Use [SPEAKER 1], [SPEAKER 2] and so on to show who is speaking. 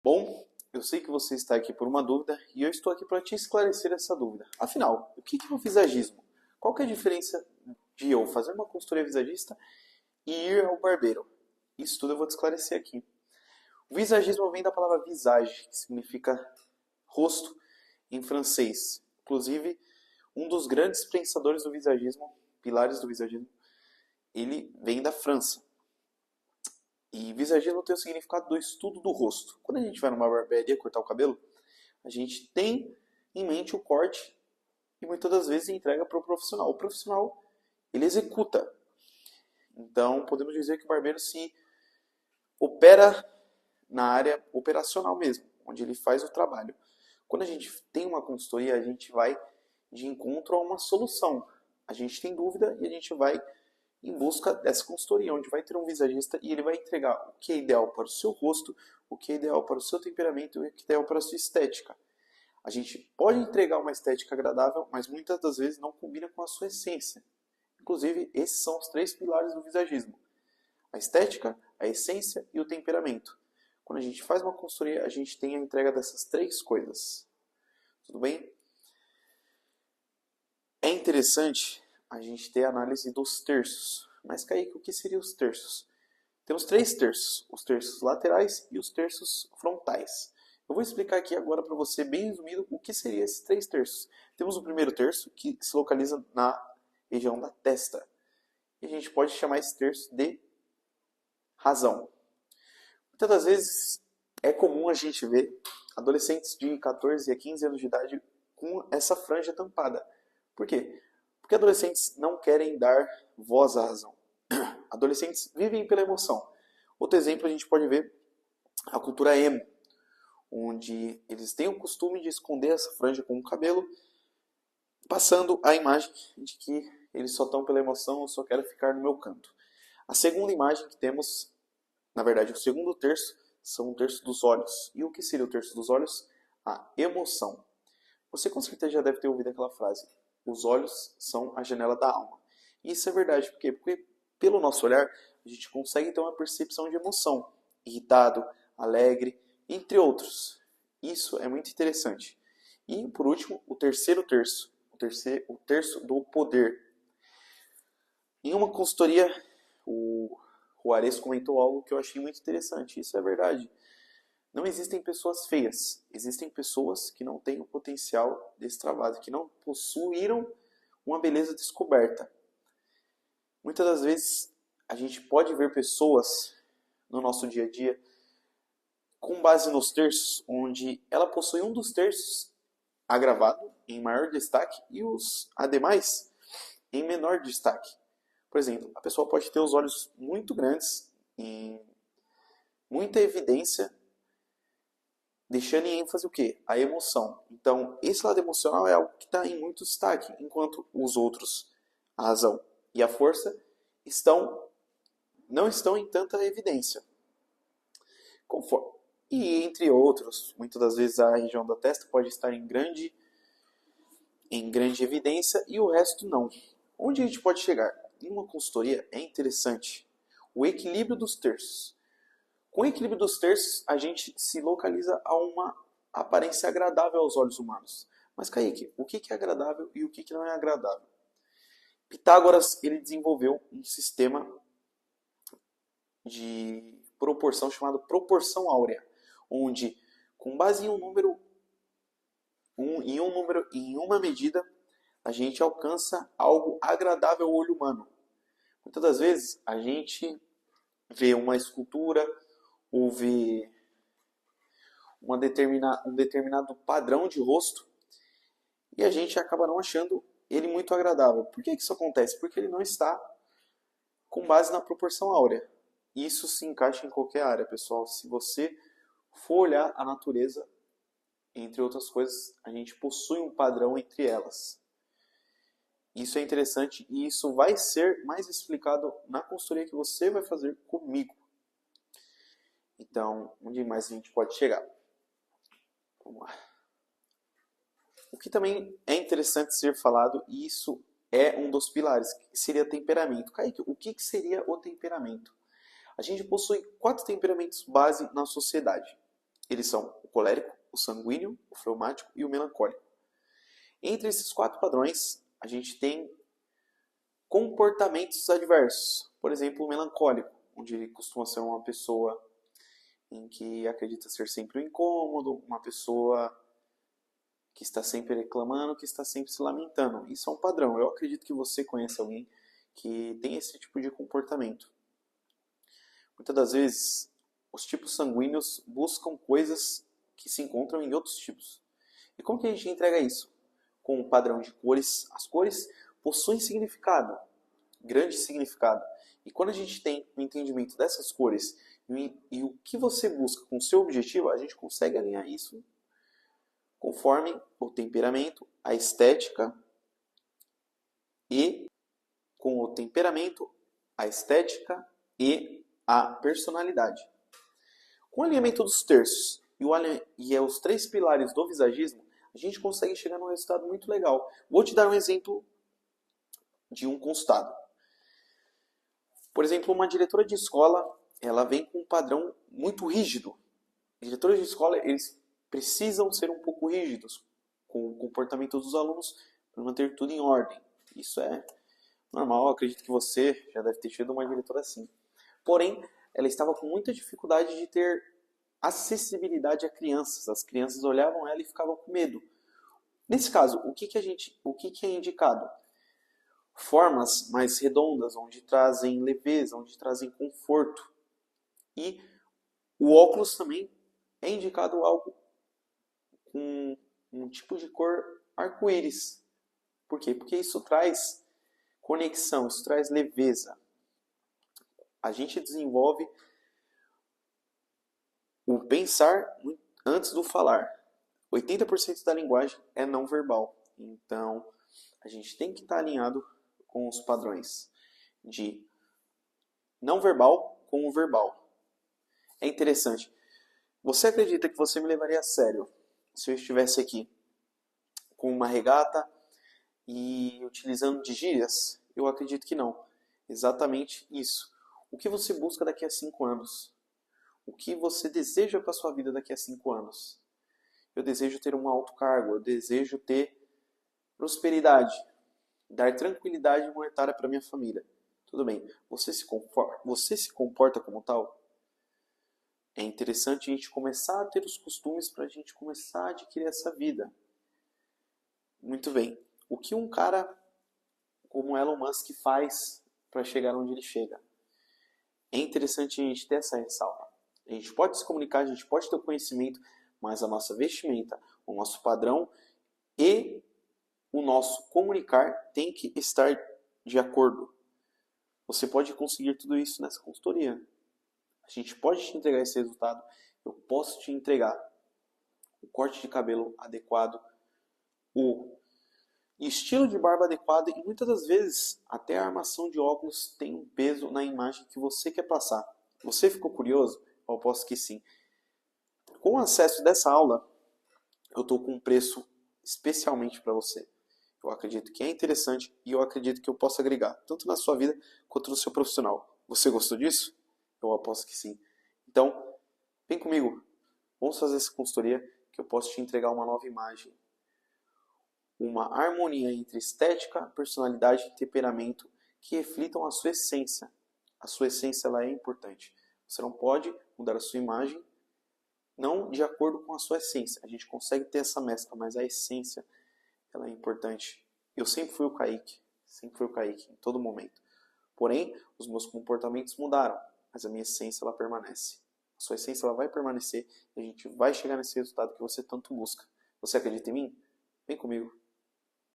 [SPEAKER 1] Bom, eu sei que você está aqui por uma dúvida e eu estou aqui para te esclarecer essa dúvida. Afinal, o que é o visagismo? Qual que é a diferença de eu fazer uma consultoria visagista e ir ao barbeiro? Isso tudo eu vou te esclarecer aqui. O visagismo vem da palavra visage, que significa rosto em francês. Inclusive, um dos grandes pensadores do visagismo, pilares do visagismo, ele vem da França. E visagismo tem o significado do estudo do rosto. Quando a gente vai numa barbearia cortar o cabelo, a gente tem em mente o corte e muitas das vezes entrega para o profissional. O profissional, ele executa. Então, podemos dizer que o barbeiro se opera na área operacional mesmo, onde ele faz o trabalho. Quando a gente tem uma consultoria, a gente vai de encontro a uma solução. A gente tem dúvida e a gente vai em busca dessa consultoria, onde vai ter um visagista e ele vai entregar o que é ideal para o seu rosto, o que é ideal para o seu temperamento e o que é ideal para a sua estética. A gente pode entregar uma estética agradável, mas muitas das vezes não combina com a sua essência. Inclusive, esses são os 3 pilares do visagismo: a estética, a essência e o temperamento. Quando a gente faz uma consultoria, a gente tem a entrega dessas 3 coisas. Tudo bem? É interessante a gente ter a análise dos terços. Mas, Kaique, o que seriam os terços? Temos 3 terços: os terços laterais e os terços frontais. Eu vou explicar aqui agora para você, bem resumido, o que seriam esses 3 terços. Temos o primeiro terço, que se localiza na região da testa. E a gente pode chamar esse terço de razão. Muitas das vezes é comum a gente ver adolescentes de 14 a 15 anos de idade com essa franja tampada. Por quê? Porque adolescentes não querem dar voz à razão. Adolescentes vivem pela emoção. Outro exemplo a gente pode ver a cultura emo, onde eles têm o costume de esconder essa franja com o cabelo, passando a imagem de que eles só estão pela emoção, eu só quero ficar no meu canto. A segunda imagem que temos, na verdade, o segundo terço, são o terço dos olhos. E o que seria o terço dos olhos? A emoção. Você com certeza já deve ter ouvido aquela frase: os olhos são a janela da alma. E isso é verdade, por quê? Porque pelo nosso olhar, a gente consegue ter uma percepção de emoção. Irritado, alegre, entre outros. Isso é muito interessante. E, por último, o terceiro terço. O terço do poder. Em uma consultoria, o Juarez comentou algo que eu achei muito interessante. Isso é verdade. Não existem pessoas feias. Existem pessoas que não têm o potencial desse trabalho, que não possuíram uma beleza descoberta. Muitas das vezes a gente pode ver pessoas no nosso dia a dia com base nos terços, onde ela possui um dos terços agravado em maior destaque e os ademais em menor destaque. Por exemplo, a pessoa pode ter os olhos muito grandes, em muita evidência, deixando em ênfase o quê? A emoção. Então, esse lado emocional é algo que está em muito destaque, enquanto os outros, a razão e a força, não estão em tanta evidência. E entre outros, muitas das vezes a região da testa pode estar em grande evidência e o resto não. Onde a gente pode chegar? Em uma consultoria é interessante o equilíbrio dos terços. Com o equilíbrio dos terços, a gente se localiza a uma aparência agradável aos olhos humanos. Mas, Kaique, o que é agradável e o que não é agradável? Pitágoras ele desenvolveu um sistema de proporção chamado proporção áurea, onde, com base em em uma medida, a gente alcança algo agradável ao olho humano. Muitas das vezes a gente vê uma escultura ou vê um determinado padrão de rosto e a gente acaba não achando ele muito agradável. Por que isso acontece? Porque ele não está com base na proporção áurea. Isso se encaixa em qualquer área, pessoal. Se você for olhar a natureza, entre outras coisas, a gente possui um padrão entre elas. Isso é interessante e isso vai ser mais explicado na consultoria que você vai fazer comigo. Então, onde mais a gente pode chegar? Vamos lá. O que também é interessante ser falado, e isso é um dos pilares, seria temperamento. Kaique, o que seria o temperamento? A gente possui 4 temperamentos base na sociedade. Eles são o colérico, o sanguíneo, o fleumático e o melancólico. Entre esses 4 padrões, a gente tem comportamentos adversos. Por exemplo, o melancólico, onde ele costuma ser uma pessoa em que acredita ser sempre um incômodo, uma pessoa que está sempre reclamando, que está sempre se lamentando. Isso é um padrão. Eu acredito que você conhece alguém que tem esse tipo de comportamento. Muitas das vezes, os tipos sanguíneos buscam coisas que se encontram em outros tipos. E como que a gente entrega isso? Com um padrão de cores. As cores possuem significado, grande significado. E quando a gente tem o entendimento dessas cores e o que você busca com o seu objetivo, a gente consegue alinhar isso conforme o temperamento, a estética e com o temperamento, a estética e a personalidade. Com o alinhamento dos terços e os 3 pilares do visagismo, a gente consegue chegar num resultado muito legal. Vou te dar um exemplo de um consultado. Por exemplo, uma diretora de escola, ela vem com um padrão muito rígido. Diretores de escola, eles precisam ser um pouco rígidos com o comportamento dos alunos para manter tudo em ordem. Isso é normal, eu acredito que você já deve ter tido uma diretora assim. Porém, ela estava com muita dificuldade de ter acessibilidade a crianças. As crianças olhavam ela e ficavam com medo. Nesse caso, o que é indicado? Formas mais redondas, onde trazem leveza, onde trazem conforto. E o óculos também é indicado algo com um tipo de cor arco-íris. Por quê? Porque isso traz conexão, isso traz leveza. A gente desenvolve o pensar antes do falar. 80% da linguagem é não verbal. Então, a gente tem que estar alinhado com os padrões de não verbal com o verbal. É interessante. Você acredita que você me levaria a sério se eu estivesse aqui com uma regata e utilizando de gírias? Eu acredito que não. Exatamente isso. O que você busca daqui a 5 anos? O que você deseja para a sua vida daqui a 5 anos? Eu desejo ter um alto cargo, eu desejo ter prosperidade, dar tranquilidade monetária para minha família. Tudo bem, você se comporta como tal? É interessante a gente começar a ter os costumes para a gente começar a adquirir essa vida. Muito bem, o que um cara como Elon Musk faz para chegar onde ele chega? É interessante a gente ter essa ressalva. A gente pode se comunicar, a gente pode ter o conhecimento, mas a nossa vestimenta, o nosso padrão e o nosso comunicar tem que estar de acordo. Você pode conseguir tudo isso nessa consultoria. A gente pode te entregar esse resultado. Eu posso te entregar o corte de cabelo adequado, o estilo de barba adequado e muitas das vezes até a armação de óculos tem um peso na imagem que você quer passar. Você ficou curioso? Eu aposto que sim. Com o acesso dessa aula, eu estou com um preço especialmente para você. Eu acredito que é interessante e eu acredito que eu posso agregar, tanto na sua vida quanto no seu profissional. Você gostou disso? Eu aposto que sim. Então, vem comigo. Vamos fazer essa consultoria que eu posso te entregar uma nova imagem. Uma harmonia entre estética, personalidade e temperamento que reflitam a sua essência. A sua essência ela é importante. Você não pode mudar a sua imagem não de acordo com a sua essência. A gente consegue ter essa mescla, mas a essência ela é importante. Eu sempre fui o Kaique em todo momento. Porém, os meus comportamentos mudaram, mas a minha essência ela permanece. A sua essência ela vai permanecer e a gente vai chegar nesse resultado que você tanto busca. Você acredita em mim? Vem comigo.